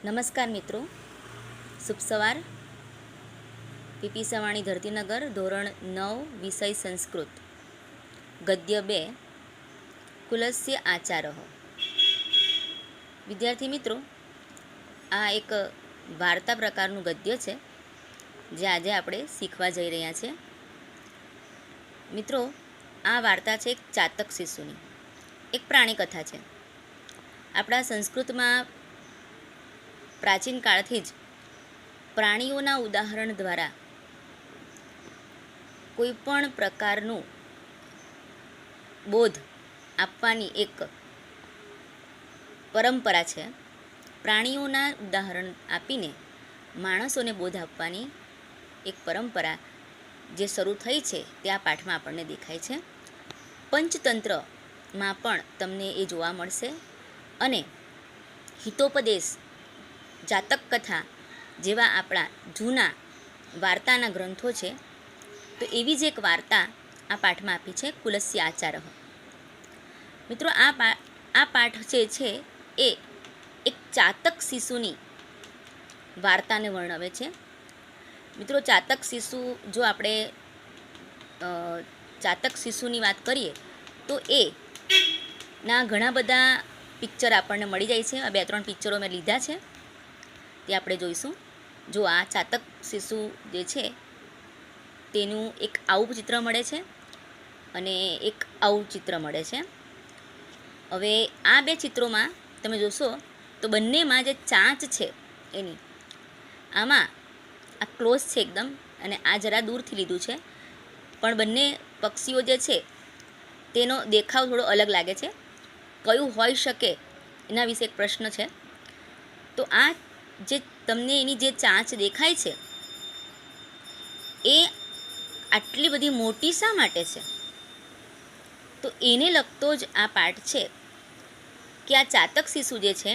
નમસ્કાર મિત્રો, શુભ સવાર. પીપી સવાણી ધરતીનગર, ધોરણ 9, વિષય સંસ્કૃત, ગદ્ય 2, કુલસ્ય આચારઃ. વિદ્યાર્થી મિત્રો, આ એક વાર્તા પ્રકારનું ગદ્ય છે જે આજે આપણે શીખવા જઈ રહ્યા છે. મિત્રો, આ વાર્તા છે એક ચાતક શિશુની, એક પ્રાણી કથા છે. આપણા સંસ્કૃતમાં પ્રાચીન કાળથી જ પ્રાણીઓના ઉદાહરણ દ્વારા કોઈ પણ પ્રકારનું બોધ આપવાની એક પરંપરા છે. પ્રાણીઓના ઉદાહરણ આપીને માણસોને બોધ આપવાની એક પરંપરા જે શરૂ થઈ છે તે આ પાઠમાં આપણને દેખાય છે. પંચતંત્રમાં પણ તમને એ જોવા મળશે અને હિતોપદેશ, જાતક કથા જેવા આપણા જૂના વાર્તાના ગ્રંથો છે. તો એવી જ એક વાર્તા આ પાઠમાં આપી છે, કુલસ્ય આચારઃ. મિત્રો, આ પાઠ જે છે એ એક ચાતક શિશુની વાર્તાને વર્ણવે છે. મિત્રો, ચાતક શિશુ, જો આપણે ચાતક શિશુની વાત કરીએ તો એ ના ઘણા બધા પિક્ચર આપણને મળી જાય છે. આ 2-3 પિક્ચરો મેં લીધા છે, તે આપણે જોઈશું. જો આ ચાતક શિશુ જે છે તેનું એક આવું ચિત્ર મળે છે અને એક આવું ચિત્ર મળે છે. હવે આ 2 ચિત્રોમાં તમે જોશો તો બંનેમાં જે ચાંચ છે એની, આમાં આ ક્લોઝ છે એકદમ અને આ જરા દૂરથી લીધું છે, પણ બંને પક્ષીઓ જે છે તેનો દેખાવ થોડો અલગ લાગે છે. કયું હોઈ શકે એના વિશે એક પ્રશ્ન છે. તો આ જે તમને એની જે ચાંચ દેખાય છે એ આટલી બધી મોટી શા માટે છે? તો એને લગતો જ આ પાઠ છે કે આ ચાતક શિશુ જે છે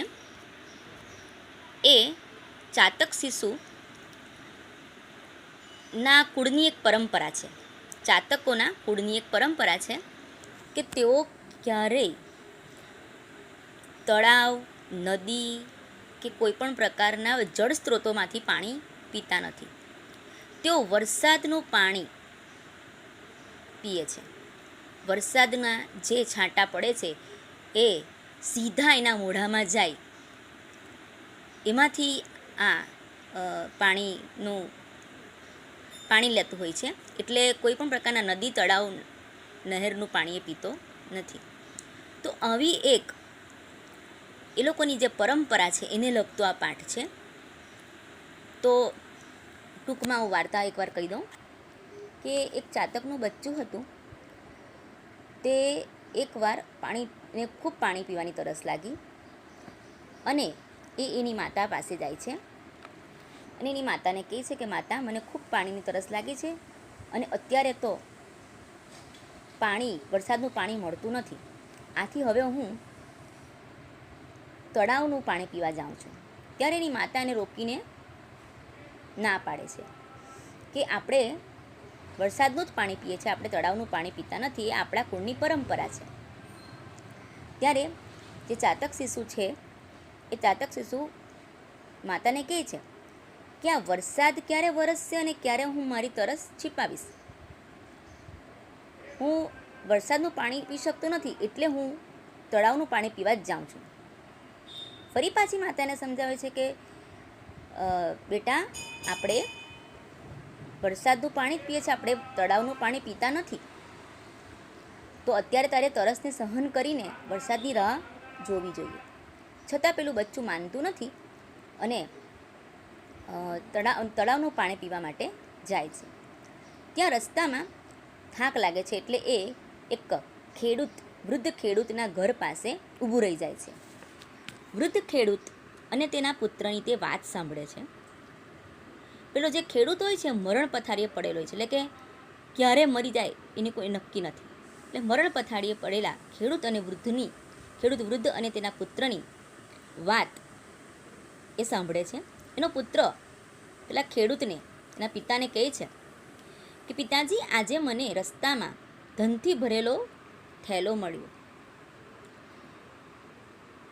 એ ચાતક શિશુના કુળની એક પરંપરા છે. ચાતકોના કુળની એક પરંપરા છે કે તેઓ ક્યારેય તળાવ, નદી કે કોઈ પણ પ્રકારના જળ સ્ત્રોતોમાંથી પાણી પીતા નથી. તેઓ વરસાદનું પાણી પીએ છે. વરસાદના જે છાંટા પડે છે એ સીધા એના મોઢામાં જાય, એમાંથી આ પાણી લેતું હોય છે. એટલે કોઈ પણ પ્રકારના નદી, તળાવ, નહેરનું પાણી એ પીતો નથી. તો આવી એક એ લોકોની જે પરંપરા છે એને લગતો આ પાઠ છે. તો ટૂંકમાં હું વાર્તા એકવાર કહી દઉં કે એક ચાતકનું બચ્ચું હતું. તે એકવાર પાણીને ખૂબ પાણી પીવાની તરસ લાગી અને એ એની માતા પાસે જાય છે અને એની માતાને કહે છે કે માતા, મને ખૂબ પાણીની તરસ લાગી છે અને અત્યારે તો વરસાદનું પાણી મળતું નથી. આથી હવે હું તળાવનું પાણી પીવા જાઉં છું. ત્યારે એની માતા એને રોકીને ના પાડે છે કે આપણે વરસાદનું જ પાણી પીએ છીએ, આપણે તળાવનું પાણી પીતા નથી, એ આપણા કુળની પરંપરા છે. ત્યારે જે ચાતક શિશુ છે એ ચાતક શિશુ માતાને કહે છે કે આ વરસાદ ક્યારે વરસશે અને ક્યારે હું મારી તરસ છીપાવીશ? હું વરસાદનું પાણી પી શકતો નથી, એટલે હું તળાવનું પાણી પીવા જ જાઉં છું. ફરી પાછી માતાને સમજાવે છે કે બેટા, આપણે વરસાદનું પાણી જ પીએ છીએ, આપણે તળાવનું પાણી પીતા નથી. તો અત્યારે તારે તરસને સહન કરીને વરસાદની રાહ જોવી જોઈએ. છતાં પેલું બચ્ચું માનતું નથી અને તળાવનું પાણી પીવા માટે જાય છે. ત્યાં રસ્તામાં થાક લાગે છે એટલે એ એક વૃદ્ધ ખેડૂતના ઘર પાસે ઊભું રહી જાય છે. વૃદ્ધ ખેડૂત અને તેના પુત્રની તે વાત સાંભળે છે. પેલો જે ખેડૂત હોય છે મરણ પથારીએ પડેલો હોય છે, એટલે કે ક્યારે મરી જાય એની કોઈ નક્કી નથી. એટલે મરણ પથારીએ પડેલા ખેડૂત વૃદ્ધ અને તેના પુત્રની વાત એ સાંભળે છે. એનો પુત્ર પેલા ખેડૂતને, એના પિતાને કહે છે કે પિતાજી, આજે મને રસ્તામાં ધનથી ભરેલો થેલો મળ્યો.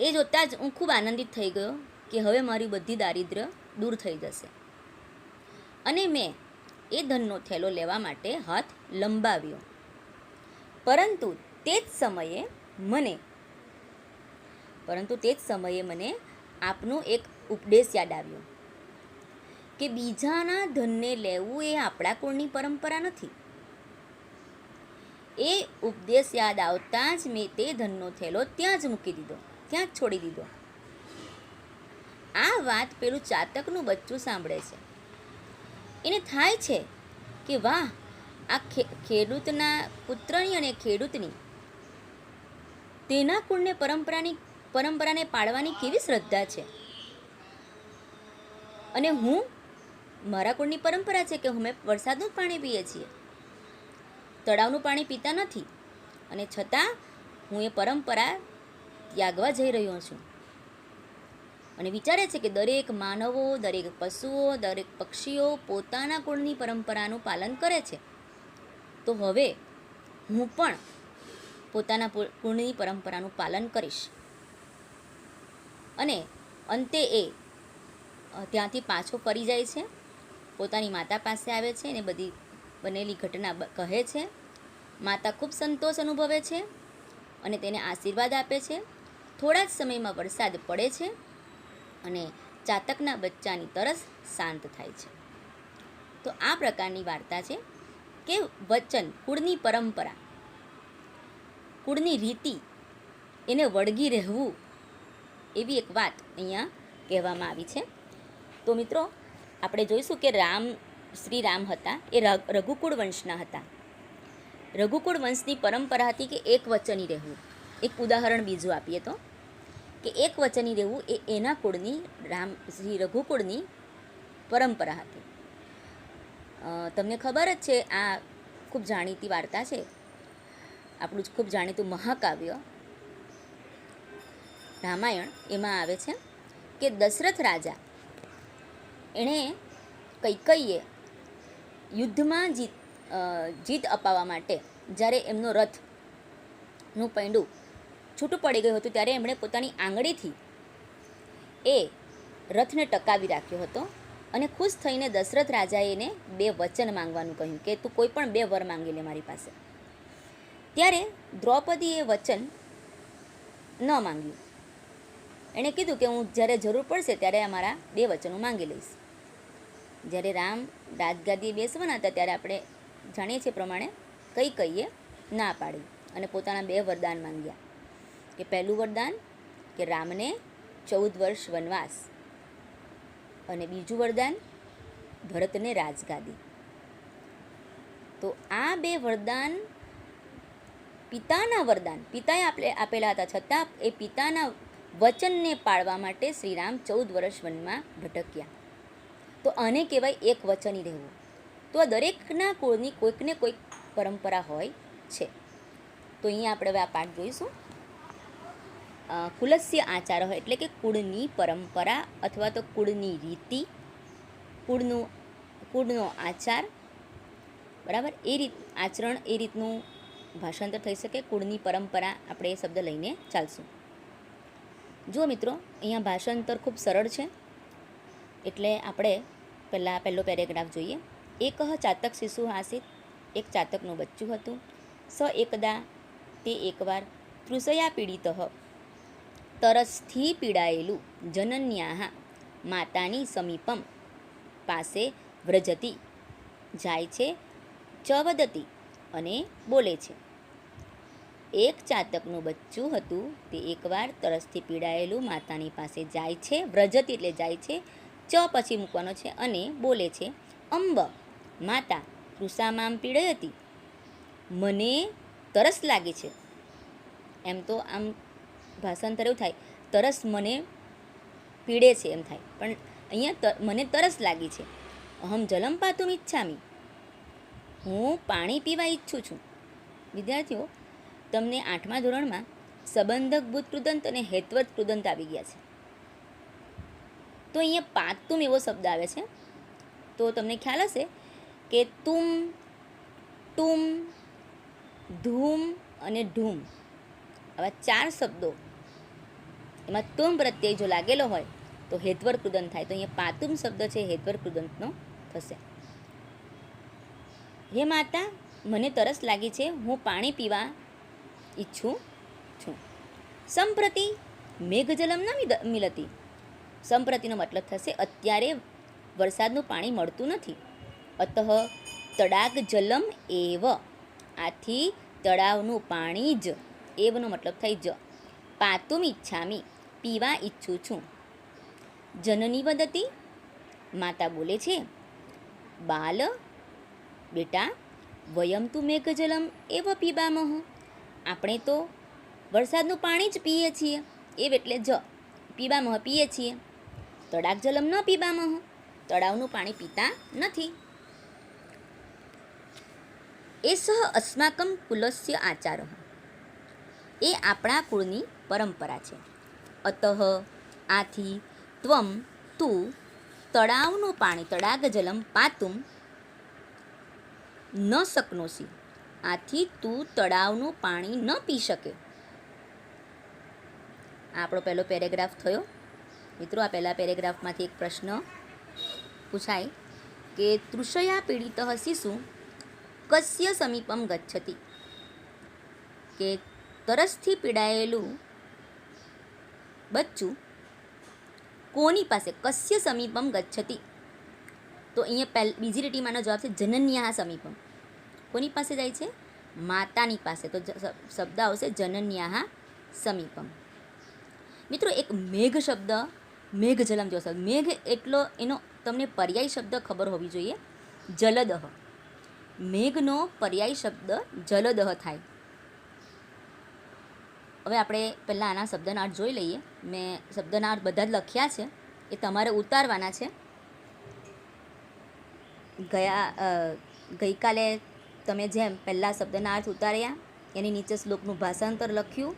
એ જોતાં જ હું ખૂબ આનંદિત થઈ ગયો કે હવે મારી બધી દારિદ્ર્ય દૂર થઈ જશે. અને મેં એ ધનનો થેલો લેવા માટે હાથ લંબાવ્યો. પરંતુ તે જ સમયે મને આપનો એક ઉપદેશ યાદ આવ્યો કે બીજાના ધનને લેવું એ આપણા કુળની પરંપરા નથી. એ ઉપદેશ યાદ આવતાં જ મેં તે ધનનો થેલો ત્યાં જ મૂકી દીધો, ત્યાં જ છોડી દીધો. આ વાત પેલું ચાતકનું બચ્ચું સાંભળે છે. એને થાય છે કે વાહ, આ ખેડૂતના પુત્રની અને ખેડૂતની તેના કુળને પરંપરાને પાળવાની કેવી શ્રદ્ધા છે. અને મારા કુળની પરંપરા છે કે અમે વરસાદનું પાણી પીએ છીએ, તળાવનું પાણી પીતા નથી, અને છતાં હું એ પરંપરા ત્યાગવા જઈ રહ્યો છું. અને વિચારે છે કે દરેક માનવો, દરેક પશુઓ, દરેક પક્ષીઓ પોતાના કુળની પરંપરાનું પાલન કરે છે, તો હવે હું પણ પોતાના કુળની પરંપરાનું પાલન કરીશ. અને અંતે એ ત્યાંથી પાછો ફરી જાય છે, પોતાની માતા પાસે આવે છે અને બધી બનેલી ઘટના કહે છે. માતા ખૂબ સંતોષ અનુભવે છે અને તેને આશીર્વાદ આપે છે. થોડા જ સમયમાં વરસાદ પડે છે અને ચાતકના બચ્ચાની તરસ શાંત થાય છે. તો આ પ્રકારની વાર્તા છે કે વચન, કુળની પરંપરા, કુળની રીતિ, એને વળગી રહેવું, એવી એક વાત અહીંયા કહેવામાં આવી છે. તો મિત્રો, આપણે જોઈશું કે શ્રી રામ હતા એ રઘુકુળ વંશના હતા. રઘુકુળ વંશની પરંપરા હતી કે એક વચની રહેવું. એક ઉદાહરણ બીજું આપીએ તો કે એક વચની રહેવું એ એના કુળની શ્રી રઘુકુળની પરંપરા હતી. તમને ખબર જ છે, આ ખૂબ જાણીતી વાર્તા છે, આપણું જ ખૂબ જાણીતું મહાકાવ્ય રામાયણ. એમાં આવે છે કે દશરથ રાજા એણે કૈકેયીએ યુદ્ધમાં જીત અપાવવા માટે જ્યારે એમનો રથનું પૈંડું છૂટું પડી ગયું હતું, ત્યારે એમણે પોતાની આંગળીથી એ રથને ટકાવી રાખ્યો હતો. અને ખુશ થઈને દશરથ રાજાએ એને 2 વચન માંગવાનું કહ્યું કે તું કોઈ પણ 2 વર માંગી લે મારી પાસે. ત્યારે દ્રૌપદીએ વચન ન માંગ્યું. એણે કીધું કે હું જ્યારે જરૂર પડશે ત્યારે અમારા 2 વચનો માંગી લઈશ. જ્યારે રામ રાજગાદીએ બેસવાના હતા ત્યારે આપણે જાણીએ છીએ પ્રમાણે કૈકેયીએ ના પાડી અને પોતાના 2 વરદાન માંગ્યા. કે પહેલું વરદાન કે રામને 14 વર્ષ વનવાસ, અને બીજું વરદાન ભરતને રાજગાદી. તો આ 2 વરદાન પિતાએ આપેલા હતા, છતાં એ પિતાના વચનને પાળવા માટે શ્રીરામ 14 વર્ષ વનમાં ભટક્યા. તો આને કહેવાય એક વચની રહેવું. તો આ દરેકના કુળની કોઈકને કોઈક પરંપરા હોય છે. તો અહીંયા આપણે હવે આ પાઠ જોઈશું. કુલસ્ય આચાર એટલે કે કુળની પરંપરા અથવા તો કુળની રીતિ, કુળનો આચાર, બરાબર, આચરણ, એ રીતનું ભાષાંતર થઈ શકે. કુળની પરંપરા આપણે એ શબ્દ લઈને ચાલશું. જુઓ મિત્રો, અહીંયા ભાષાંતર ખૂબ સરળ છે, એટલે આપણે પહેલો પેરેગ્રાફ જોઈએ. એકઃ ચાતક શિશુ આસીત, એક ચાતકનું બચ્ચું હતું. સ એકદા, તે એકવાર, તૃષયા પીડિત, તરસથી પીડાયેલું, જનન્યાહ, માતાની સમીપમ, પાસે, વ્રજતી, જાય છે, ચ વદતી, અને બોલે છે. એક ચાતકનું બચ્ચું હતું, તે એકવાર તરસથી પીડાયેલું માતાની પાસે જાય છે, વ્રજતી એટલે જાય છે, ચ પછી મૂકવાનો છે, અને બોલે છે, અંબ, માતા, તૃષામામ પીડયતી, મને તરસ લાગી છે. એમ તો આમ ભાષાંતર એવું થાય, તરસ મને પીડે છે એમ થાય, પણ અહીંયા મને તરસ લાગી છે. અહમ જલમ પાતુમ ઈચ્છામી, હું પાણી પીવા ઈચ્છું છું. વિદ્યાર્થીઓ, તમને 8મા ધોરણમાં સંબંધક ભૂત કૃદંત અને હેત્વત કૃદંત આવી ગયા છે. તો અહીંયા પાતુમ એવો શબ્દ આવે છે. તો તમને ખ્યાલ હશે કે તુમ, તુમ, ધૂમ અને ઢૂમ, આવા 4 શબ્દો, એમાં તુમ પ્રત્યય જો લાગેલો હોય તો હેત્વર કૃદંત થાય. તો અહીંયા પાતુમ શબ્દ છે હેત્વર કૃદંતનો થશે. હે માતા, મને તરસ લાગી છે, હું પાણી પીવા ઈચ્છું છું. સંપ્રતિ મેઘજલમ ન મિલતી. સંપ્રતિનો મતલબ થશે અત્યારે વરસાદનું પાણી મળતું નથી. અતઃ તડાગ જલમ એવ. આથી તળાવનું પાણી જ. એવનો મતલબ થાય જ. પાતુમ ઈચ્છામી. પીવા ઈચ્છું છું. જનની વદતી. માતા બોલે છે. બાલ, બેટા, વયમ તું મેઘજલમ એવ પીબામહ. આપણે તો વરસાદનું પાણી જ પીએ છીએ. એવ એટલે જ. પીબામહ પીએ છીએ. તડાગ જલમ ન પીબામહ. તળાવનું પાણી પીતા નથી. એસહ અસ્માકમ કુલસ્ય આચાર. એ આપણા કુળની પરંપરા છે. અતઃ આથી ત્વમ તું તળાવનું પાણી તડાગ જલમ પાતુમ ન શકનોસી. આથી તું તળાવનું પાણી ન પી શકે. આ આપણો પહેલો પેરેગ્રાફ થયો. મિત્રો, આ પહેલા પેરેગ્રાફમાંથી એક પ્રશ્ન પૂછાય કે તૃષયા પીડિત શિશુ કસ્ય સમીપમ ગચ્છતિ. કે તરસથી પીડાયેલું બચ્ચું કોની પાસે, કસ્ય સમીપમ ગચ્છતિ. તો અહીંયા બીજી લીટીમાંનો જવાબ છે જનન્યા સમીપમ. કોની પાસે જાય છે? માતાની પાસે. તો શબ્દ આવશે જનન્યા સમીપમ. મિત્રો, એક મેઘ શબ્દ મેઘજલમ જેવો શબ્દ. મેઘ એટલો એનો તમને પર્યાય શબ્દ ખબર હોવી જોઈએ. જલદહ. મેઘનો પર્યાય શબ્દ જલદહ થાય. હવે આપણે પહેલાં આના શબ્દના અર્થ જોઈ લઈએ. મેં શબ્દના અર્થ બધા જ લખ્યા છે, એ તમારે ઉતારવાના છે. ગઈકાલે તમે જેમ પહેલાં શબ્દના અર્થ ઉતાર્યા, એની નીચે શ્લોકનું ભાષાંતર લખ્યું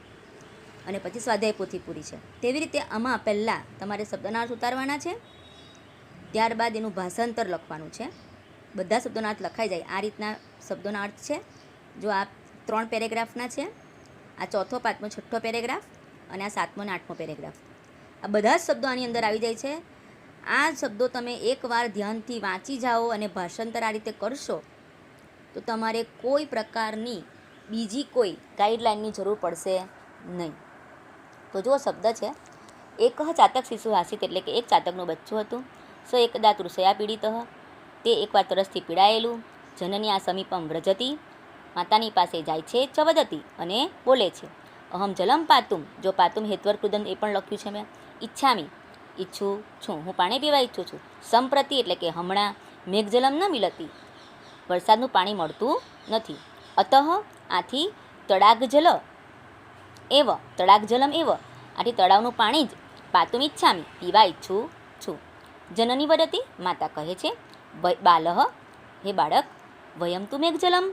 અને પછી સ્વાધ્યાય પોથી પૂરી છે, તેવી રીતે આમાં પહેલાં તમારે શબ્દના અર્થ ઉતારવાના છે, ત્યારબાદ એનું ભાષાંતર લખવાનું છે. બધા શબ્દોના અર્થ લખાઈ જાય આ રીતના શબ્દોના અર્થ છે. જો આ 3 પેરેગ્રાફના છે, આ ચોથો, પાંચમો, છઠ્ઠો પેરેગ્રાફ અને આ 7મો અને 8મો પેરેગ્રાફ. આ બધા જ શબ્દો આની અંદર આવી જાય છે. આ શબ્દો તમે એકવાર ધ્યાનથી વાંચી જાઓ અને ભાષાંતર આ રીતે કરશો તો તમારે કોઈ પ્રકારની બીજી કોઈ ગાઈડલાઇનની જરૂર પડશે નહીં. તો જો શબ્દ છે એક ચાતક શિશુ આસિત, એટલે કે એક ચાતકનું બચ્ચું હતું. સ એકદા તૃષયા પીડિત. તે એકવાર તરસથી પીડાયેલું. જનની આ સમીપમ વ્રજતી. માતાની પાસે જાય છે. ચ વદતી અને બોલે છે. અહમ જલમ પાતુમ. જો પાતુમ હેત્વર કૃદંત એ પણ લખ્યું છે મેં. ઈચ્છામી ઈચ્છું છું, હું પાણી પીવા ઈચ્છું છું. સંપ્રતિ એટલે કે હમણાં. મેઘજલમ ન મિલતી. વરસાદનું પાણી મળતું નથી. અતઃ આથી તડાગ જલ એવ. તડાગ જલમ એવ. આથી તળાવનું પાણી જ. પાતુમ ઈચ્છામી પીવા ઈચ્છું છું. જનની વદતી. માતા કહે છે. બાલહ હે બાળક. વયમ તું મેઘજલમ.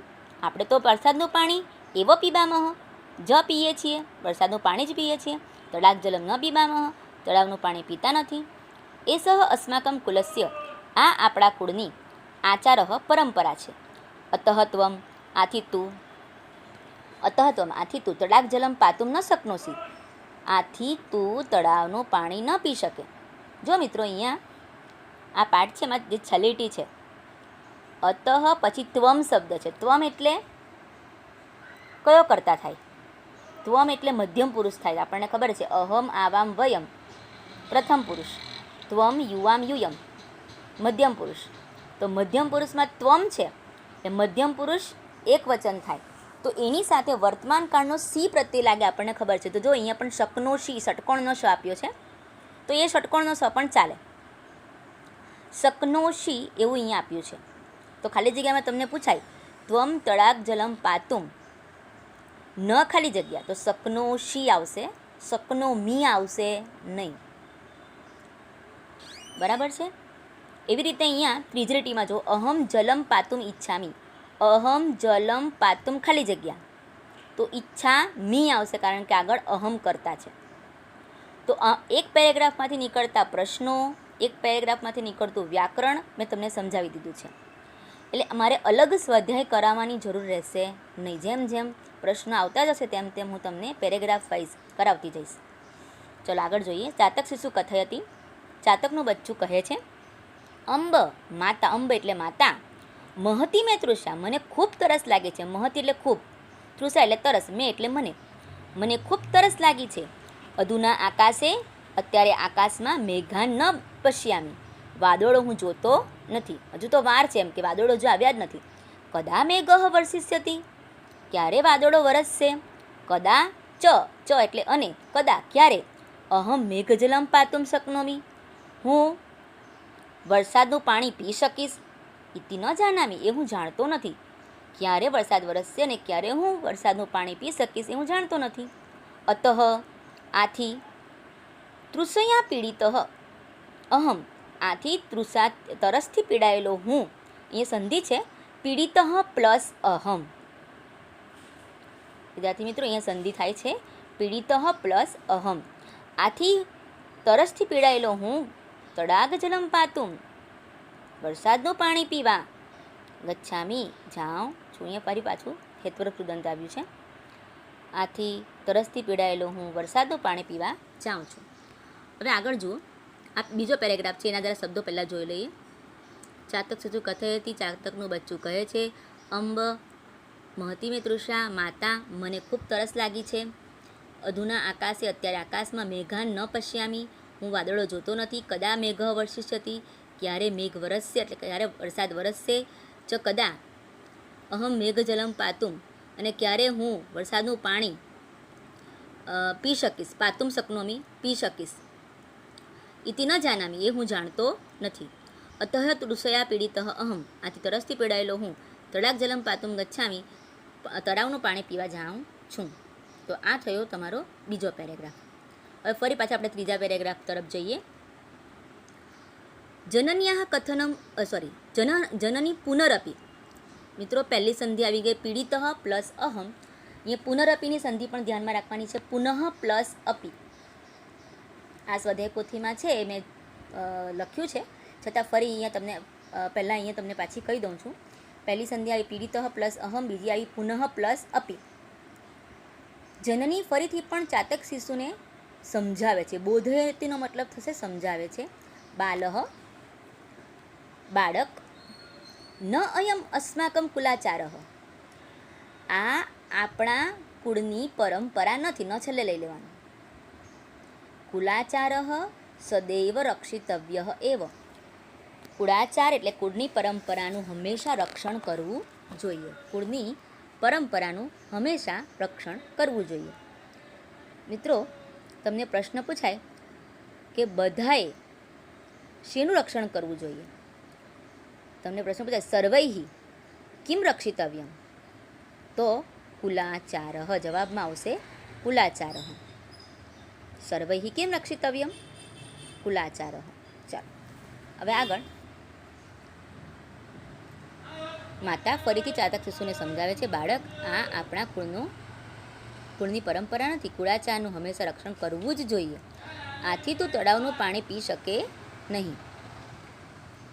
આપણે તો વરસાદનું પાણી એવો પીબામહ જ પીએ છીએ. વરસાદનું પાણી જ પીએ છીએ. તડાગ જલમ ન પીબામહ. તળાવનું પાણી પીતા નથી. એ સહ અસ્માકમ કુલસ્ય. આ આપણા કુળની આચાર પરંપરા છે. અતઃત્વમ આથી તું. અતઃત્વમ આથી તું તડાગ જલમ પાતુમ ન શકનોસી. આથી તું તળાવનું પાણી ન પી શકે. જો મિત્રો, અહીંયા આ પાઠ છે એમાં જે છલીટી છે અતઃ પછી ત્વમ શબ્દ છે. ત્વમ એટલે કયો કરતા થાય? ત્વમ એટલે મધ્યમ પુરુષ થાય. આપણને ખબર છે અહમ આવામ વયમ પ્રથમ પુરુષ, ત્વમ યુવામ યુયમ મધ્યમ પુરુષ. તો મધ્યમ પુરુષમાં ત્વમ છે એ મધ્યમ પુરુષ એક વચન થાય. તો એની સાથે વર્તમાન કાળનો સી પ્રત્યય લાગે આપણને ખબર છે. તો જો અહીંયા પણ શકનો શી ષટકોણનો શ આપ્યો છે, તો એ ષટકોણનો સ પણ ચાલે. શકનોશી એવું અહીંયા આપ્યું છે. તો ખાલી જગ્યામાં તમને પૂછાય ત્વમ તડાગ જલમ પાતુમ, ન ખાલી જગ્યા, તો શકનોશી આવશે, શકનો મી આવશે નહીં. બરાબર છે? એવી રીતે અહીંયા ત્રીજી લીટીમાં જો અહમ જલમ પાતુમ ઈચ્છામી. અહમ જલમ પાતુમ ખાલી જગ્યા, તો ઈચ્છા મી આવશે કારણ કે આગળ અહમ કરતા છે. તો એક પેરેગ્રાફમાંથી નીકળતા પ્રશ્નો, એક પેરેગ્રાફમાંથી નીકળતું વ્યાકરણ મેં તમને સમજાવી દીધું છે. એટલે અમારે અલગ સ્વાધ્યાય કરાવવાની જરૂર રહેશે નહીં. જેમ જેમ પ્રશ્નો આવતા જશે તેમ તેમ હું તમને પેરેગ્રાફ વાઇઝ કરાવતી જઈશ. ચલો આગળ જોઈએ. ચાતક શિશુ કથયતી. ચાતકનું બચ્ચું કહે છે, અંબ માતા, અંબ એટલે માતા, મહતી મેં તૃષા, મને ખૂબ તરસ લાગે છે. મહતી એટલે ખૂબ, તૃષા એટલે તરસ, મેં એટલે મને ખૂબ તરસ લાગી છે. અધુના આકાશે, અત્યારે આકાશમાં, મેઘાન ન પશ્યામી, વાદળો હું જોતો નથી. હજુ તો વાર છે, એમ કે વાદળો હજુ આવ્યા જ નથી. કદા મેઘ વર્ષિષ્યતિ, ક્યારે વાદળો વરસશે. કદા ચ એટલે અને, કદા ક્યારે, અહમ મેઘજલમ પાતુમ શક્નોમી, હું વરસાદનું પાણી પી શકીશ. ઇતિ ન જાનામી, એ હું જાણતો નથી. ક્યારે વરસાદ વરસશે અને ક્યારે હું વરસાદનું પાણી પી શકીશ એ હું જાણતો નથી. અતઃ આથી, તૃષયા પીડિત અહમ, આથી તરસથી પીડાયેલો હું, એ સંધિ છે, પીડિત પ્લસ અહમ. વિદ્યાર્થી મિત્રો, અહીંયા સંધિ થાય છે પીડિત પ્લસ અહમ. આથી તરસથી પીડાયેલો હું તડાગ જલમ પાતુમ, વરસાદનું પાણી પીવા, ગચ્છામી જાઉં છું. અહીંયા ફરી પાછું હેતવર્ગ કૃદંત આવ્યું છે. આથી તરસથી પીડાયેલો હું વરસાદનું પાણી પીવા જાઉં છું. હવે આગળ જુઓ, આ બીજો પેરેગ્રાફ છે, એના જરા શબ્દો પહેલાં જોઈ લઈએ. ચાતક શિશુ કથયતી, ચાતકનું બચ્ચું કહે છે, અંબ મહતી મેં તૃષા, માતા મને ખૂબ તરસ લાગી છે. અધુના આકાશે, અત્યારે આકાશમાં, મેઘાન ન પશ્યામી, હું વાદળો જોતો નથી. કદા મેઘ વર્ષિષ્યતિ, ક્યારે મેઘ વરસશે એટલે ક્યારે વરસાદ વરસશે. ચ કદા અહમ મેઘજલમ પાતુમ, અને ક્યારે હું વરસાદનું પાણી પી શકીશ. પાતુમ શક્નોમી, પી શકીશ. ઇતિ ન જાનામી, એ હું જાણતો નથી. અતઃ તૃષયા પીડિત અહમ, આથી તરસથી પીડાયેલો હું તડાગ જલમ પાતુમ ગચ્છામી, તળાવનું પાણી પીવા જાઉં છું. તો આ થયો તમારો બીજો પેરેગ્રાફ. હવે ફરી પાછા આપણે ત્રીજા પેરેગ્રાફ તરફ જઈએ. જનન્યાહ કથનમ જનની પુનરપી. મિત્રો, પહેલી સંધિ આવી ગઈ પીડિત પ્લસ અહમ. અહીંયા પુનરપીની સંધિ પણ ધ્યાનમાં રાખવાની છે, પુનઃ પ્લસ અપી. આ સ્વાધ્યાય પોથીમાં છે, મેં લખ્યું છે, છતાં ફરી અહીંયા તમને પહેલાં અહીંયા તમને પાછી કહી દઉં છું. પહેલી સંધિ આવી પીડિત પ્લસ અહમ, બીજી આવી પુનઃ પ્લસ અપી. જનની ફરીથી પણ ચાતક શિશુને સમજાવે છે. બોધયતીનો મતલબ થશે સમજાવે છે. બાલહ બાળક, ન અયમ અસ્માકમ કુલાચારઃ, આ આપણા કુળની પરંપરા નથી. ન છેલ્લે લઈ લેવાનું. કુલાચારઃ સદૈવ રક્ષિતવ્ય એવ, કુળાચાર એટલે કુળની પરંપરાનું હંમેશા રક્ષણ કરવું જોઈએ. કુળની પરંપરાનું હંમેશા રક્ષણ કરવું જોઈએ. મિત્રો, તમને પ્રશ્ન પૂછાય કે બધાએ શેનું રક્ષણ કરવું જોઈએ? તમને પ્રશ્ન પૂછાય સર્વૈહિ કિમ રક્ષિતવ્યમ, તો કુલાચારઃ, જવાબમાં આવશે કુલાચારઃ. સર્વૈહિ કિમ રક્ષિતવ્યમ, કુલાચારઃ. ચાલો હવે આગળ. માતા ફરીથી ચાતક શિશુને સમજાવે છે, બાળક, આ આપણા કુળની પરંપરા નથી. કુળાચારનું હંમેશા રક્ષણ કરવું જ જોઈએ. આથી તું તળાવનું પાણી પી શકે નહીં.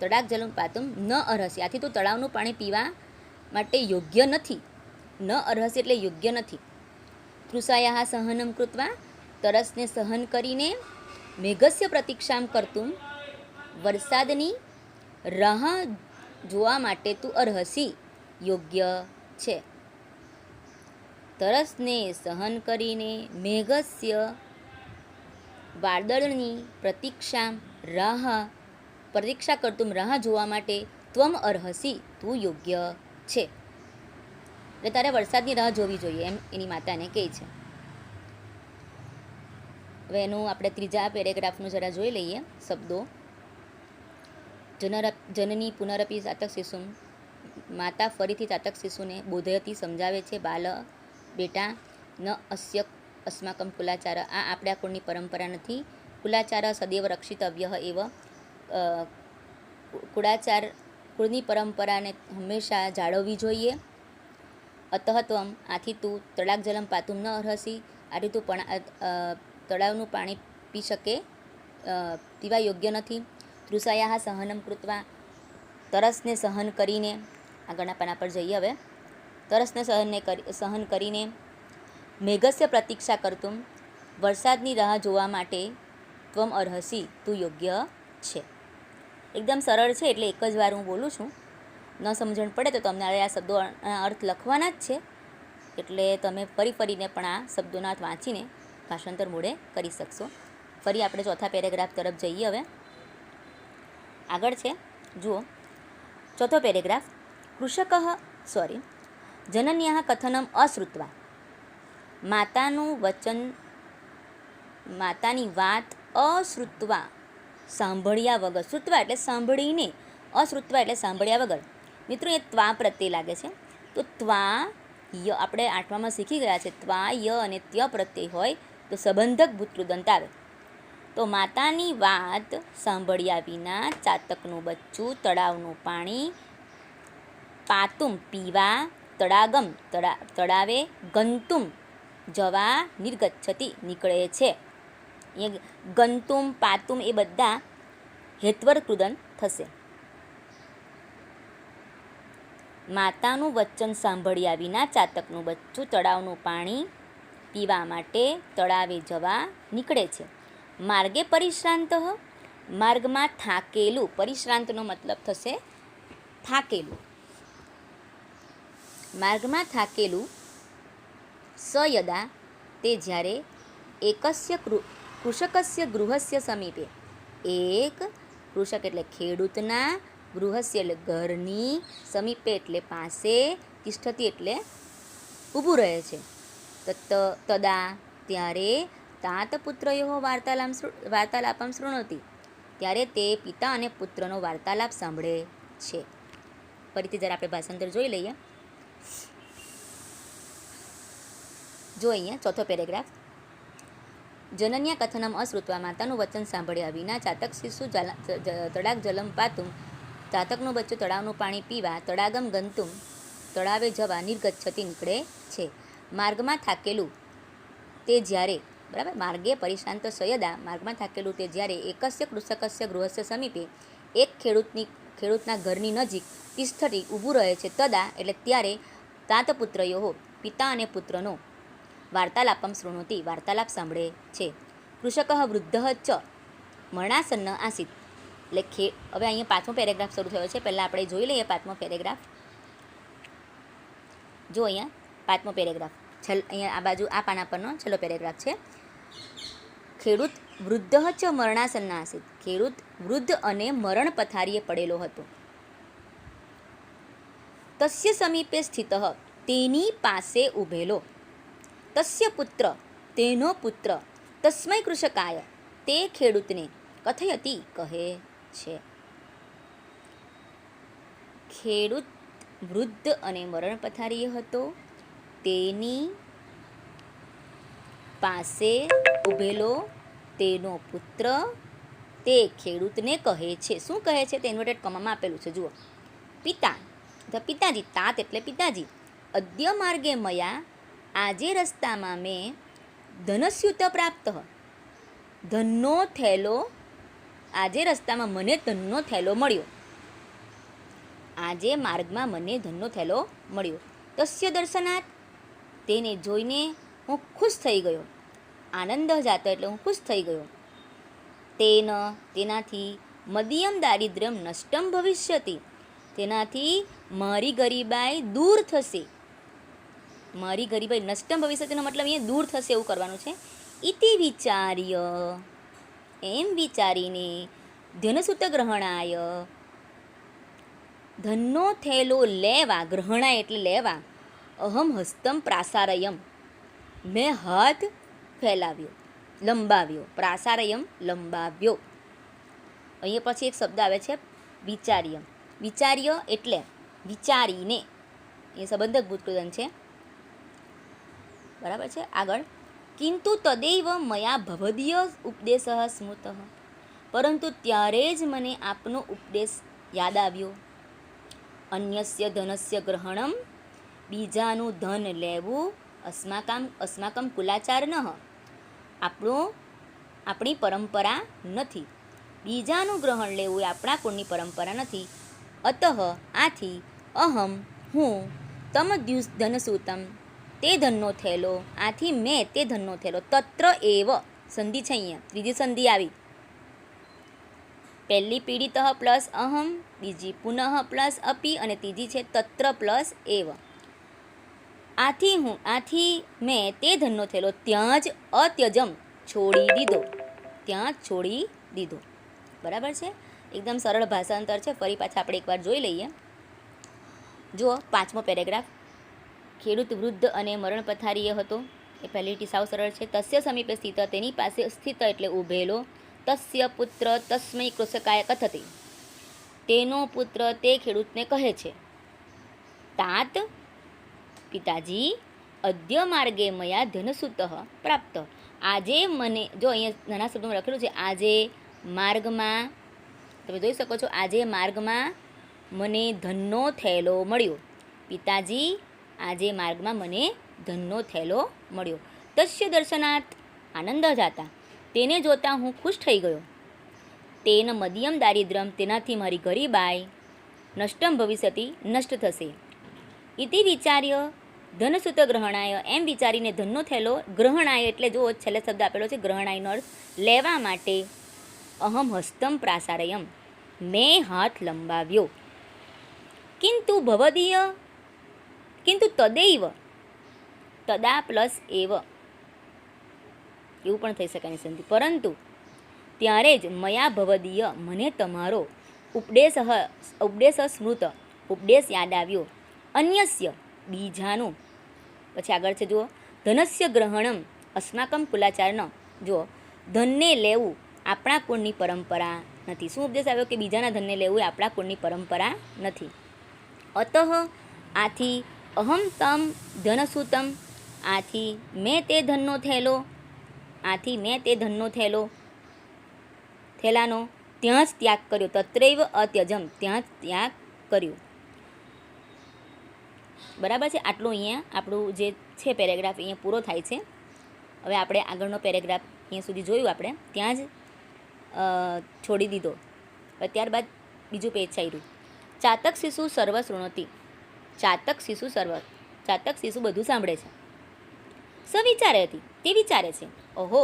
તડાગ જલમ પાતુમ ન અર્હસી, આથી તું તળાવનું પાણી પીવા માટે યોગ્ય નથી. ન અર્હસી એટલે યોગ્ય નથી. તૃષાયાહ સહનમ કૃત્વા, તરસને સહન કરીને, મેઘસ્ય પ્રતીક્ષામ કરતું, વરસાદની રાહ જોવા માટે તું અર્હસી, યોગ્ય છે. તરસને સહન કરીને, મેઘસ્ય વાદળની પ્રતીક્ષા કરતું રાહ જોવા માટે, ત્વમ અર્હસી, તું યોગ્ય છે. એટલે તારે વરસાદની રાહ જોવી જોઈએ, એમ એની માતાને કહે છે. હવે એનું આપણે ત્રીજા પેરેગ્રાફનું જરા જોઈ લઈએ શબ્દો. જનની પુનરપી ચાતક શિશુ, માતા ફરીથી ચાતક શિશુને બોધયતી સમજાવે છે, બાલ બેટા, ન અસ્ય અસ્માકમ કુલાચાર, આ આપણા કુળની પરંપરા નથી. કુલાચાર સદૈવ રક્ષિતવ્ય એવ, કુળની પરંપરાને હંમેશા જાળવવી જોઈએ. અતઃ ત્વમ, આથી તું તડાગ જલમ પાતુમ ન અર્હસી, આથી તું તળાવનું પાણી પીવા યોગ્ય નથી. તૃષાયાહ સહનમ કૃત્વા, તરસને સહન કરીને, આગળના પાના પર જઈએ હવે. તરસને સહન કરીને, મેઘસ્ય પ્રતીક્ષા કરતું, વરસાદની રાહ જોવા માટે, ત્વમ અર્હસી, તું યોગ્ય છે. એકદમ સરળ છે, એટલે એક જ વાર હું બોલું છું. ન સમજણ પડે તો તમને આ શબ્દો અર્થ લખવાના જ છે, એટલે તમે ફરીને પણ આ શબ્દોના અર્થ વાંચીને ભાષાંતર મોડે કરી શકશો. ફરી આપણે ચોથા પેરેગ્રાફ તરફ જઈએ. હવે આગળ છે, જુઓ ચોથો પેરેગ્રાફ. જનન્યાઃ કથનમ અશ્રુત્વા, માતાની વાત અશ્રુત્વા, સાંભળ્યા વગર. શ્રુત્વા એટલે સાંભળીને, અશ્રુત્વા એટલે સાંભળ્યા વગર. મિત્રો એ ત્વા પ્રત્યે લાગે છે, તો ત્વા ય આપણે 8માં શીખી ગયા છે. ત્વા ય અને ત્ય પ્રત્યય હોય તો સંબંધક ભૂતકૃદંત આવે. તો માતાની વાત સાંભળ્યા વિના ચાતકનું બચ્ચું તળાવનું પાણી પાતુમ પીવા, તડાગમ તળાવે, ગંતુમ જવા, નિર્ગચ્છતિ નીકળે છે. ગંતુમ પાતુમ એ બધા હેત્વર કૃદંત થશે. માતાનું વચન સાંભળ્યા વિના ચાતકનું બચ્ચું તળાવનું પાણી પીવા માટે તળાવે જવા નીકળે છે. માર્ગે પરિશ્રાંત, માર્ગમાં થાકેલું. પરિશ્રાંતનો મતલબ થશે થાકેલું. માર્ગમાં થાકેલું. સયદા તે જ્યારે એકસ્ય કૃષકસ્ય ગૃહસ્ય સમીપે, એક કૃષક એટલે ખેડૂતના, ગૃહસ્ય એટલે ઘરની, સમીપે એટલે પાસે, તિષ્ઠતિ એટલે ઊભું રહે છે. તદા ત્યારે તાતપુત્રયો વાર્તાલાપમ શૃણોતિ, ત્યારે તે પિતા અને પુત્રનો વાર્તાલાપ સાંભળે છે. ફરીથી જરા આપણે ભાષાંતર જોઈ લઈએ. જો અહીંયા ચોથો પેરેગ્રાફ. જનન્યા કથનમ અશ્રુત્વા, માતાનું વચન સાંભળ્યા વિના ચાતક શિશુ તડાગ જલમ પાતુમ, ચાતકનું બચ્ચું તળાવનું પાણી પીવા, તડાગમ ગંતુમ તળાવે જવા, નિર્ગચ્છતિ નીકળે છે. માર્ગમાં થાકેલું તે જ્યારે, બરાબર, માર્ગે પરિશ્રાંત સયદા, માર્ગમાં થાકેલું તે જ્યારે એકસ્ય કૃષકસ્ય ગૃહસ્ય સમીપે, એક ખેડૂતના ઘરની નજીક, તિષ્ઠતિ ઊભું રહે છે. તદા એટલે ત્યારે, તાતપુત્રયો પિતા અને પુત્રનો વાર્તાલાપમ શૃણોતિ વાર્તાલાપ સાંભળે છે. કૃષક વૃદ્ધ ચ મરણાસન્ન આસીત, એટલે હવે અહીંયા 5મો પેરેગ્રાફ શરૂ થયો છે. પહેલાં આપણે જોઈ લઈએ 5મો પેરેગ્રાફ. જો અહીંયા 5મો પેરેગ્રાફ, અહીંયા આ બાજુ આ પાના પરનો છેલ્લો પેરેગ્રાફ છે. ખેડૂત વૃદ્ધ ચ મરણાસન્ન આસીત, ખેડૂત વૃદ્ધ અને મરણ પથારીએ પડેલો હતો. તસ્ય સમીપે સ્થિત, તેની પાસે ઊભેલો. તસ્ય પુત્ર, તેનો પુત્ર. તસ્મૈ કૃષકાય, તે ખેડૂતને. કથયતી, કહે છે. ખેડૂત વૃદ્ધ અને મરણ પથારીએ હતો, તેની પાસે ઊભેલો તેનો પુત્ર તે ખેડૂતને કહે છે. શું કહે છે? તે ઇન્વર્ટેડ કોમામાં આપેલું છે, જુઓ. પિતા, પિતાજી, તાત એટલે પિતાજી. અદ્ય માર્ગે મયા, આજે રસ્તામાં મેં ધનસ્યુત પ્રાપ્ત, ધનનો થેલો, આજે રસ્તામાં મને ધનનો થેલો મળ્યો. આજે માર્ગમાં મને ધનનો થેલો મળ્યો. તસ્ય દર્શનાત, તેને જોઈને હું ખુશ થઈ ગયો. આનંદ જાતો એટલે હું ખુશ થઈ ગયો. તેનાથી મદિયમ દારિદ્ર્યમ નષ્ટમ ભવિષ્યતિ, તેનાથી મારી ગરીબાઈ દૂર થશે. મારી ગરીબાઈ નષ્ટમ ભવિષ્યતિનો મતલબ અહીંયા દૂર થશે એવું કરવાનું છે. ઇતિ વિચાર્ય, એમ વિચારીને, ધનસુત ગ્રહણાય, ધનનો થેલો લેવા, ગ્રહણાય એટલે લેવા, અહમ હસ્તમ પ્રાસારયમ, મેં હાથ ફેલાવ્યો, લંબાવ્યો. પ્રાસારયમ લંબાવ્યો. અહીંયા પછી એક શબ્દ આવે છે વિચાર્ય. વિચાર્ય એટલે વિચારીને, એ સંબંધક ભૂતકૃદંત છે, બરાબર છે. આગળ, કિંતુ તદૈવ મયા ભવદીય ઉપદેશ સ્મૃત, પરંતુ ત્યારે જ મને આપનો ઉપદેશ યાદ આવ્યો. અન્યસ્ય ધનસ્ય ગ્રહણમ, બીજાનું ધન લેવું, અસ્માકમ કુલાચાર ન, આપણી પરંપરા નથી. બીજાનું ગ્રહણ લેવું એ આપણા કુળની પરંપરા નથી. અતઃ આથી, અહમ હું, તમ ધનસૂતમ તે ધનનો થેલો, આથી મેં તે ધનનો થેલો, તત્ર એવ સંધિ છે અહીંયા, ત્રીજી સંધિ આવી, પહેલી પીડિતઃ પ્લસ અહમ, બીજી પુનઃ પ્લસ અપી અને ત્રીજી છે તત્ર પ્લસ એવ. આથી મેં તે ધનનો થેલો ત્યાં જ અત્યજમ છોડી દીધો. ત્યાં જ છોડી દીધો. બરાબર છે? એકદમ સરળ ભાષાંતર છે. ફરી પાછા આપણે એકવાર જોઈ લઈએ. જુઓ 5મો પેરેગ્રાફ. ખેડૂત વૃદ્ધ અને મરણ પથારીએ હતો. એ પહેલી લીટી સાવ સરળ છે. તસ્ય સમીપે સ્થિત, તેની પાસે સ્થિત એટલે ઊભેલો. તસ્ય પુત્ર તસ્મૈ કૃષકાય કથતે, તેનો પુત્ર તે ખેડૂતને કહે છે. તાત પિતાજી અદ્ય માર્ગે મયા ધનસુતઃ પ્રાપ્ત. આજે મને, જો અહીંયા નાના શબ્દોમાં લખેલું છે, આજે માર્ગમાં, તમે જોઈ શકો છો, આજે માર્ગમાં મને ધનનો થેલો મળ્યો. પિતાજી આજે માર્ગમાં મને ધનનો થેલો મળ્યો. તસ્ય દર્શનાત આનંદ જાતા, તેને જોતાં હું ખુશ થઈ ગયો. તેન મદિયમ દારિદ્ર્યમ, તેનાથી મારી ગરીબાઈ નષ્ટમ ભવિષ્યતિ, નષ્ટ થશે. ઇતિ વિચાર્ય ધનસુત ગ્રહણાય, એમ વિચારીને ધનનો થેલો ગ્રહણાય એટલે જો છેલ્લે શબ્દ આપેલો છે ગ્રહણાયનો અર્થ લેવા માટે. અહમ હસ્તમ પ્રાસારયમ, મેં હાથ લંબાવ્યો. કિંતુ તદૈવ, તદા પ્લસ એવ, એવું પણ થઈ શકે એની સંધિ. પરંતુ ત્યારે જ મયા ભવદીય, મને તમારો ઉપદેશ સ્મૃત, ઉપદેશ યાદ આવ્યો. અન્યસ્ય, બીજાનો. પછી આગળ છે જુઓ, ધનસ્ય ગ્રહણમ અસ્માકમ કુલાચારન, જુઓ ધનને લેવું આપણા કુળની પરંપરા નથી. શું ઉપદેશ આવ્યો? કે બીજાના ધનને લેવું એ આપણા કુળની પરંપરા નથી. અતઃ આથી અહમ તમ ધનસુતમ, આથી મેં તે ધનનો થેલાનો ત્યાં જ ત્યાગ કર્યો. તત્રૈવ અત્યજમ, ત્યાં જ ત્યાગ કર્યો. બરાબર છે? આટલું અહીંયા આપણું જે છે પેરેગ્રાફ અહીંયા પૂરો થાય છે. હવે આપણે આગળનો પેરેગ્રાફ અહીંયા સુધી જોયું આપણે, ત્યાં જ છોડી દીધો. ત્યારબાદ બીજું પેજ ચાલ્યું. ચાતક શિશુ સર્વ શૃણોતિ, ચાતક શિશુ બધું સાંભળે છે. સવિચારે હતી, તે વિચારે છે. ઓહો,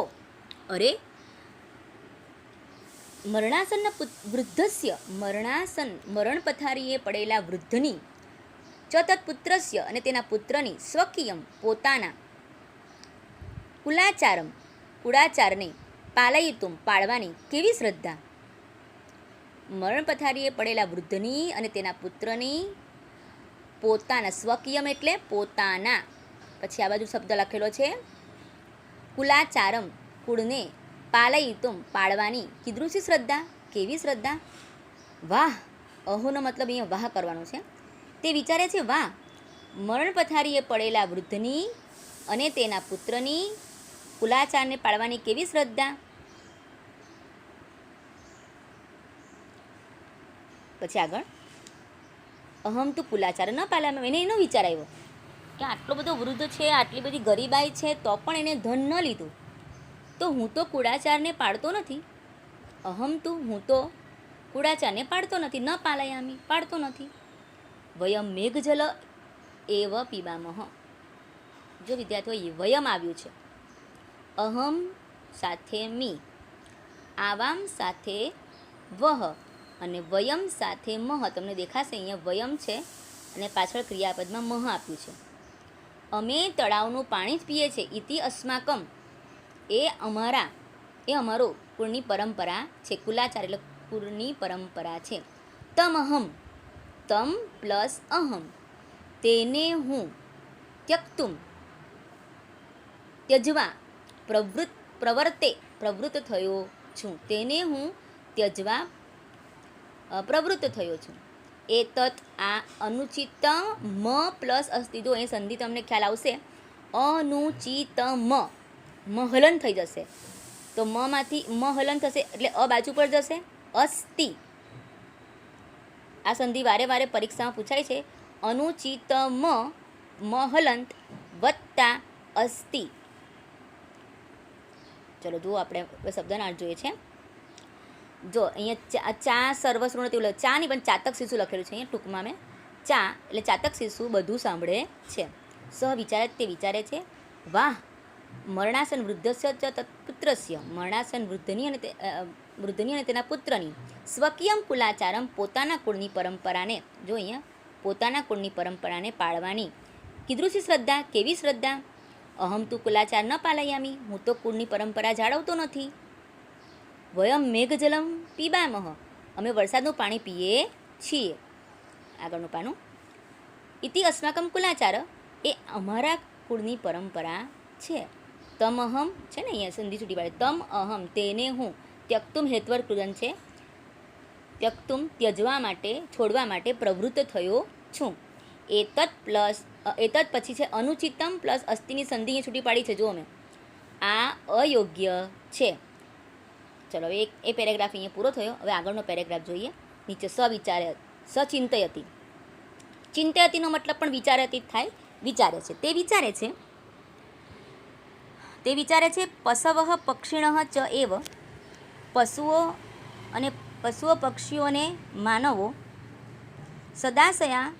અરે મરણાસન વૃદ્ધસ્ય, મરણ પથારીએ પડેલા વૃદ્ધની, ચ તત્પુત્રસ્ય અને તેના પુત્રની, સ્વકીયમ પોતાના, કુળાચારને પાલયિતુમ પાળવાની કેવી શ્રદ્ધા. મરણ પથારીએ પડેલા વૃદ્ધની અને તેના પુત્રની પોતાના, સ્વકીયમ એટલે પોતાના, પછી આ બાજુ શબ્દ લખેલો છે કુલાચારમ, કુળને, પાલયિતુમ પાળવાની, કીદૃશી શ્રદ્ધા, કેવી શ્રદ્ધા. વાહ, અહોનો મતલબ અહીંયા વાહ કરવાનો છે. તે વિચારે છે, વાહ, મરણ પથારીએ પડેલા વૃદ્ધની અને તેના પુત્રની કુલાચારને પાળવાની કેવી શ્રદ્ધા. પછી આગળ, અહમ તું કુલાચાર ન પાલામાં, એને એનો વિચાર આવ્યો કે આટલો બધો વૃદ્ધ છે, આટલી બધી ગરીબાઈ છે, તો પણ એને ધન ન લીધું, તો હું તો કુળાચારને પાળતો નથી. હું તો કુળાચારને પાળતો નથી, ન પાલયામી, પાળતો નથી. વયમ મેઘજલ એવ પીબામહ. જો વિદ્યાર્થીઓ, વયમ આવ્યું છે, અહમ સાથે મી, આવામ સાથે વહ અને વયમ સાથે મહ. તમને દેખાશે અહીંયા વયમ છે અને પાછળ ક્રિયાપદમાં મહ આપ્યું છે. અમે તળાવનું પાણી જ પીએ છીએ. ઇતિ અસ્માકમ, એ અમારો કુળની પરંપરા છે. કુલાચાર એટલે કુળની પરંપરા છે. તમહમ, તમ પ્લસ અહમ, તેને હું, ત્યજવા પ્રવૃત્ત થયો છું. તેને હું ત્યજવા પ્રવૃત્ત થયો છું. એતત આ અનુચિત મ પ્લસ અસ્તિ. જો એ સંધિ તમને ખ્યાલ આવશે, અનુચિત મ હલન થઈ જશે, તો મ માંથી મ હલન થશે એટલે અ બાજુ પર જશે. અસ્તિ, આ સંધિ વારે વારે પરીક્ષામાં પૂછાય છે. અનુચિત મ હલંત વત્તા અસ્તિ. ચલો જુઓ, આપણે શબ્દના અર્થ જોઈએ છે. જો અહીંયા ચા સર્વશ્રુણતિ, ચા નહીં પણ ચાતક શિશુ લખેલું છે અહીંયા ટૂંકમાં. મેં ચા એટલે ચાતક શિશુ બધું સાંભળે છે. સહ વિચારે, તે વિચારે છે. વાહ, મરણાસન વૃદ્ધસ્ય ચ તત્પુત્રસ્ય, મરણાસન વૃદ્ધની અને વૃદ્ધની અને તેના પુત્રની સ્વકીયમ કુલાચારમ પોતાના કુળની પરંપરાને, જો અહીંયા પોતાના કુળની પરંપરાને પાળવાની કીદૃશી શ્રદ્ધા, કેવી શ્રદ્ધા? અહમ તું કુલાચાર ન પાલયામી, હું તો કુળની પરંપરા જાળવતો નથી. વયમ મેઘજલમ પીબામહ, અમે વરસાદનું પાણી પીએ છીએ. આગળનું પાનું. ઇતિ અસ્માકમ કુલાચાર, એ અમારા કુળની પરંપરા છે. તમ અહમ છે ને અહીંયા સંધિ છૂટી પાડે, તમ અહમ તેને હું, ત્યક્તુમ હેત્વર કૃદન છે, ત્યક્તુમ ત્યજવા માટે, છોડવા માટે પ્રવૃત્ત થયો છું. એતત પ્લસ એતત પછી છે અનુચિતમ પ્લસ અસ્થિની સંધિ અહીંયા છૂટી પાડી છે. જો અમે આ અયોગ્ય છે. ચલો હવે એ પેરેગ્રાફ અહીંયા પૂરો થયો. હવે આગળનો પેરેગ્રાફ જોઈએ. નીચે સચિંતયતી, ચિંતયતીનો મતલબ પણ વિચારતી થાય, વિચારે છે. તે વિચારે છે પશવઃ પક્ષિણઃ ચ એવ, પશુઓ પક્ષીઓ અને માનવો સદાશયા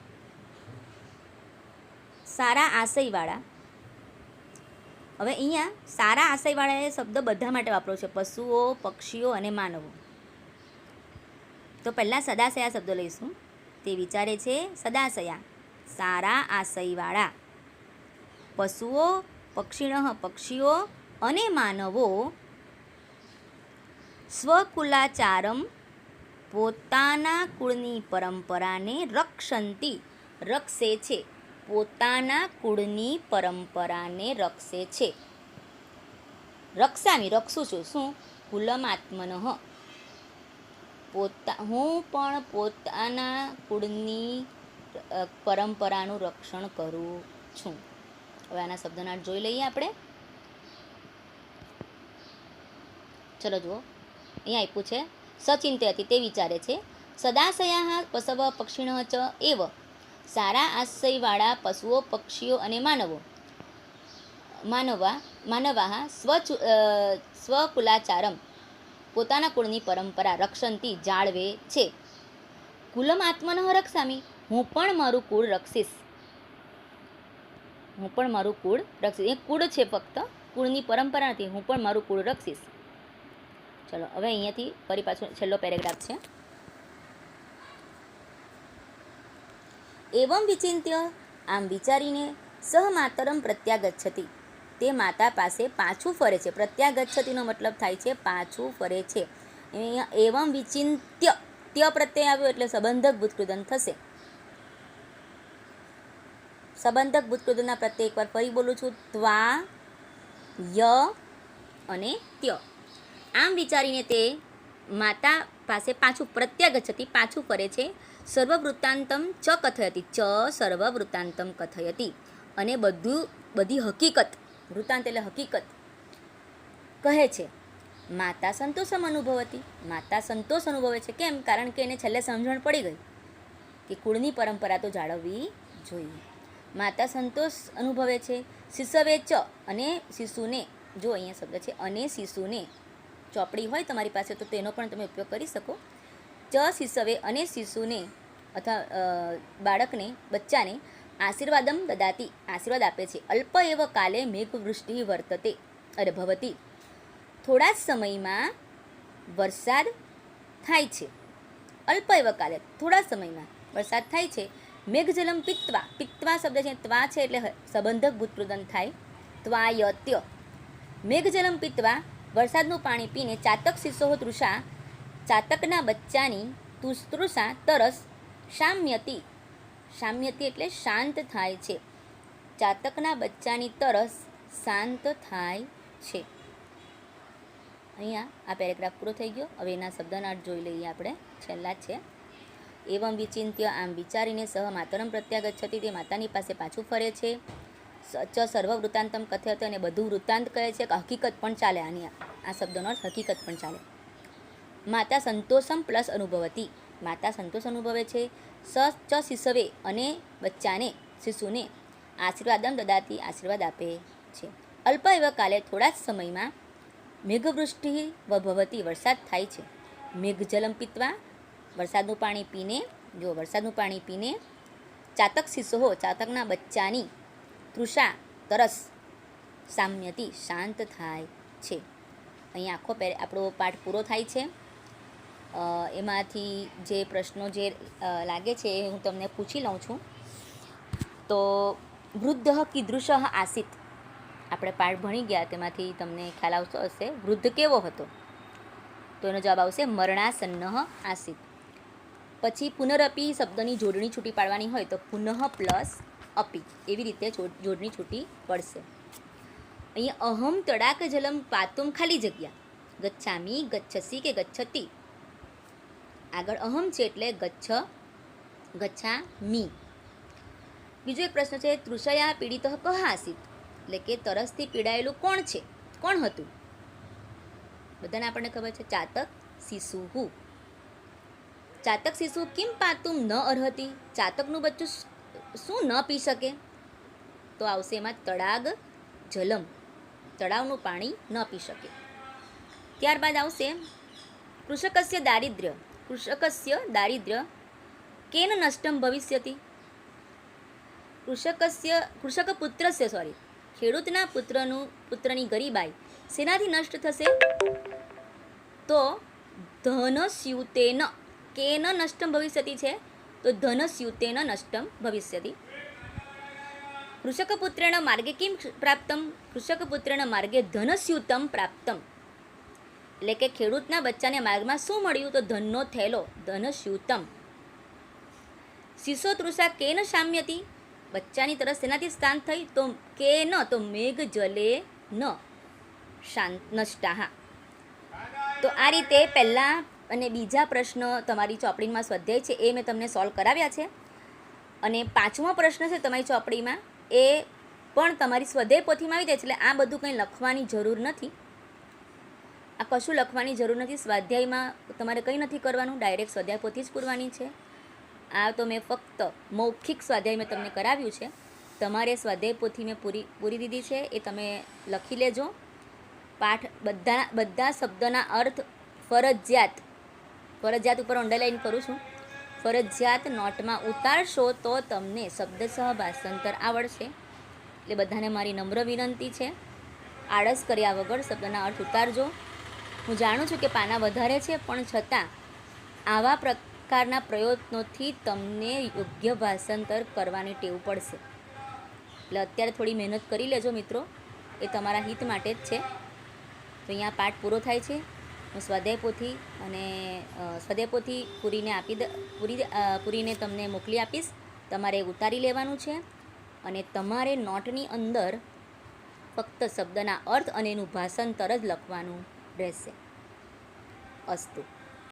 સારા આશયવાળા. હવે અહીંયા સારા આશયવાળા એ શબ્દ બધા માટે વાપરો છે, પશુઓ, પક્ષીઓ અને માનવો. તો પહેલાં સદાશયા શબ્દ લઈશું. તે વિચારે છે સદાશયા સારા આશયવાળા, પશુઓ પક્ષિણઃ પક્ષીઓ અને માનવો સ્વકુલાચારમ પોતાના કુળની પરંપરાને રક્ષંતી રક્ષે છે, પોતાના કુળની પરંપરાને રક્ષે છે. રક્ષામી રક્ષું છું, શું? કુલમાત્મનઃ, હું પણ પોતાના કુળની પરંપરાનું રક્ષણ કરું છું. હવે આના શબ્દનાર્થ જોઈ લઈએ આપણે. ચલો જુઓ, અહીંયા આપ્યું છે સચિંતયતી, તે વિચારે છે સદાશયા પશવ પક્ષિણઃ ચ એવ, સારા આશયવાળા પશુઓ પક્ષીઓ અને માનવા સ્વકુલાચારમ પોતાના કુળની પરંપરા રક્ષંતી જાળવે છે. કુલમ આત્મનઃ રક્ષામી, હું પણ મારું કુળ રક્ષીશ. એ કુળ છે, ફક્ત કુળની પરંપરા નથી. હું પણ મારું કુળ રક્ષીશ. ચલો હવે અહીંયાથી ફરી પાછો છેલ્લો પેરેગ્રાફ છે. એવમ વિચિંત્ય, આમ વિચારીને સહ માતરમ પ્રત્યાગચ્છતિ, તે માતા પાસે પાછું ફરે છે. પ્રત્યાગચ્છતિનો મતલબ થાય છે પાછું ફરે છે. અહીંયા એવમ વિચિંત્ય, ત્ય પ્રત્યય આવ્યો એટલે સંબંધક ભૂતકૃદન થશે. સંબંધક ભૂતકૃદનના પ્રત્યય એકવાર ફરી બોલું છું, ત્વા, ય અને ત્ય. આમ વિચારીને તે માતા પાસે પાછું પ્રત્યાગચ્છતિ પાછું ફરે છે. સર્વવૃત્તાંતમ ચ કથયતિ, ચ સર્વવૃત્તાંતમ કથયતિ, અને બધી હકીકત, વૃત્તાંત એટલે હકીકત કહે છે. માતા સંતોષમ અનુભવતી, માતા સંતોષ અનુભવે છે. કેમ? કારણ કે એને છેલ્લે સમજણ પડી ગઈ કે કુળની પરંપરા તો જાળવવી જોઈએ. માતા સંતોષ અનુભવે છે. શિશવે ચ, અને શિશુને, જો અહીંયા શબ્દ છે અને શિશુને, ચોપડી હોય તમારી પાસે તો તેનો પણ તમે ઉપયોગ કરી શકો. ચ શિશવે, અને શિશુને અથવા બાળકને, બચ્ચાને આશીર્વાદમ દદાતી, આશીર્વાદ આપે છે. અલ્પ એવ કાલે મેઘવૃષ્ટિ ભવતી, થોડા જ સમયમાં વરસાદ થાય છે. અલ્પ એવ કાલે, થોડા સમયમાં વરસાદ થાય છે. મેઘજલમ પિત્વા, પિત્વા શબ્દ છે, ત્વા છે એટલે સંબંધક ભૂતકૃદન થાય, ત્વાયત્ય. મેઘજલમ પિત્વા, વરસાદનું પાણી પીને ચાતક શિશો તૃષા, ચાતકના બચ્ચાની તૃષા તરસ શામ્યતી, શામ્યતી એટલે શાંત થાય છે. ચાતકના બચ્ચાની તરસ શાંત થાય છે. અહીંયા આ પેરેગ્રાફ પૂરો થઈ ગયો. હવે એના શબ્દનાર્થ જોઈ લઈએ આપણે, છેલ્લા છે. એવમ વિચિંત્ય, આમ વિચારીને સહ માતરમ પ્રત્યાગચ્છતિ, તે માતાની પાસે પાછું ફરે છે. ચ સર્વ વૃત્તાંતમ કથયતે, અને બધું વૃત્તાંત કહે છે, કે હકીકત પણ ચાલે. આની આ શબ્દનો અર્થ હકીકત પણ ચાલે. માતા સંતોષમ પ્લસ અનુભવતી, માતા સંતોષ અનુભવે છે. ચ શિશવે, અને બચ્ચાને, શિશુને આશીર્વાદમ દદાતી, આશીર્વાદ આપે છે. અલ્પ એવ કાલે, થોડા જ સમયમાં મેઘવૃષ્ટિ ભવતી, વરસાદ થાય છે. મેઘજલમ પીત્વા, વરસાદનું પાણી પીને, જો વરસાદનું પાણી પીને ચાતક શિશો, ચાતકના બચ્ચાની તૃષા, તરસ સામ્યતી, શાંત થાય છે. અહીંયા આખો આપણો પાઠ પૂરો થાય છે. એમાંથી જે પ્રશ્નો જે લાગે છે એ હું તમને પૂછી લઉં છું. તો વૃદ્ધ કીદૃશ આસિત, આપણે પાઠ ભણી ગયા તેમાંથી તમને ખ્યાલ આવતો હશે વૃદ્ધ કેવો હતો. તો એનો જવાબ આવશે મરણાસન્ન આસિત. પછી પુનરઅપી શબ્દની જોડણી છૂટી પાડવાની હોય તો પુનઃ પ્લસ અપી, એવી રીતે જોડણી છૂટી પડશે. અહીંયા અહમ તડાક જલમ પાતુમ ખાલી જગ્યા, ગચ્છામી, ગચ્છસી કે ગચ્છતી. આગળ અહમ છે એટલે ગચ્છામી. બીજો એક પ્રશ્ન છે તૃષયા પીડિત કહ આસિત, એટલે કે તરસથી પીડાયેલું કોણ હતું. બધાને આપણને ખબર છે ચાતક શિશુહુ. ચાતક શિશુ કિમ પાતુમ ન અર્હતિ, ચાતકનું બચ્ચું શું ન પી શકે. તો આવશે એમાં તડાગ જલમ, તળાવનું પાણી ન પી શકે. ત્યારબાદ આવશે કૃષકસ્ય દારિદ્ર્ય કેન નષ્ટમ ભવિષ્યતિ. ખેડૂતના પુત્રની ગરીબાઈ શેનાથી નષ્ટ થશે. તો ધનસ્યુતેન, કેન નષ્ટમ ભવિષ્યતિ છે તો ધનસ્યુતેન નષ્ટમ ભવિષ્યતિ. કૃષકપુત્રેણ માર્ગે કિમ પ્રાપ્તમ, કૃષકપુત્રેણ માર્ગે ધનસ્યુતમ પ્રાપ્તમ. એટલે કે ખેડૂતના બચ્ચાને માર્ગમાં શું મળ્યું તો ધનનો થેલો, ધનસ્યુતમ. શિશો તૃષા કેન શામ્યતિ, બચ્ચાની તરસ તેનાથી શાંત થઈ તો કેન, તો મેઘ જલે ન નષ્ટા. તો આ રીતે પહેલા અને બીજા પ્રશ્ન તમારી ચોપડીમાં સ્વાધ્યાય છે એ મેં તમને સોલ્વ કરાવ્યા છે. અને પાંચમો પ્રશ્ન છે તમારી ચોપડીમાં એ પણ તમારી સ્વાધ્યાય પોથીમાં આવી જાય છે. એટલે આ બધું કંઈ લખવાની જરૂર નથી, આ કશું લખવાની જરૂર નથી. સ્વાધ્યાયમાં તમારે કંઈ નથી કરવાનું, ડાયરેક્ટ સ્વાધ્યાય પોથી જ પૂરવાની છે. આ તો મેં ફક્ત મૌખિક સ્વાધ્યાય મેં તમને કરાવ્યું છે. તમારે સ્વાધ્યાય પોથી મેં પૂરી દીધી છે, એ તમે લખી લેજો. પાઠ બધા શબ્દના અર્થ ફરજિયાત ઉપર અંડરલાઈન કરું છું, ફરજિયાત નોટમાં ઉતારશો તો તમને શબ્દસહ ભાષાંતર આવડશે. એટલે બધાને મારી નમ્ર વિનંતી છે, આળસ કર્યા વગર શબ્દના અર્થ ઉતારજો. હું જાણું છું કે પાના વધારે છે, પણ છતાં આવા પ્રકારના પ્રયત્નોથી તમને યોગ્ય ભાષાંતર કરવાની ટેવ પડશે. એટલે અત્યારે થોડી મહેનત કરી લેજો મિત્રો, એ તમારા હિત માટે જ છે. તો અહીંયા પાઠ પૂરો થાય છે. હું સ્વાધ્યાય પોથી પૂરીને તમને મોકલી આપીશ. તમારે ઉતારી લેવાનું છે અને તમારે નોટની અંદર ફક્ત શબ્દના અર્થ અને એનું ભાષાંતર જ લખવાનું રહેશે. અસ્તુ.